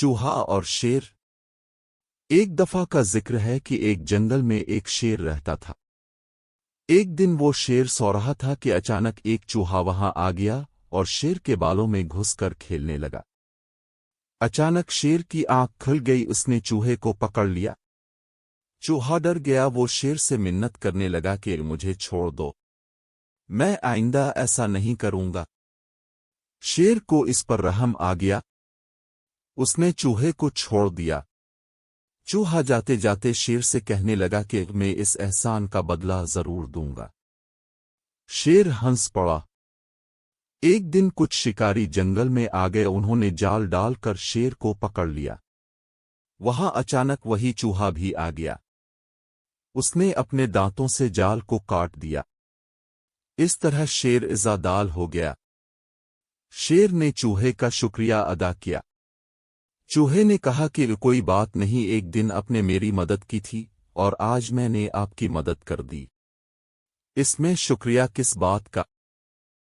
چوہا اور شیر۔ ایک دفعہ کا ذکر ہے کہ ایک جنگل میں ایک شیر رہتا تھا۔ ایک دن وہ شیر سو رہا تھا کہ اچانک ایک چوہا وہاں آ گیا اور شیر کے بالوں میں گھس کر کھیلنے لگا۔ اچانک شیر کی آنکھ کھل گئی، اس نے چوہے کو پکڑ لیا۔ چوہا ڈر گیا، وہ شیر سے منت کرنے لگا کہ مجھے چھوڑ دو، میں آئندہ ایسا نہیں کروں گا۔ شیر کو اس پر رحم آ گیا، اس نے چوہے کو چھوڑ دیا۔ چوہا جاتے جاتے شیر سے کہنے لگا کہ میں اس احسان کا بدلہ ضرور دوں گا۔ شیر ہنس پڑا۔ ایک دن کچھ شکاری جنگل میں آ گئے، انہوں نے جال ڈال کر شیر کو پکڑ لیا۔ وہاں اچانک وہی چوہا بھی آ گیا، اس نے اپنے دانتوں سے جال کو کاٹ دیا۔ اس طرح شیر عزادال ہو گیا۔ شیر نے چوہے کا شکریہ ادا کیا۔ چوہے نے کہا کہ کوئی بات نہیں، ایک دن آپ نے میری مدد کی تھی اور آج میں نے آپ کی مدد کر دی، اس میں شکریہ کس بات کا؟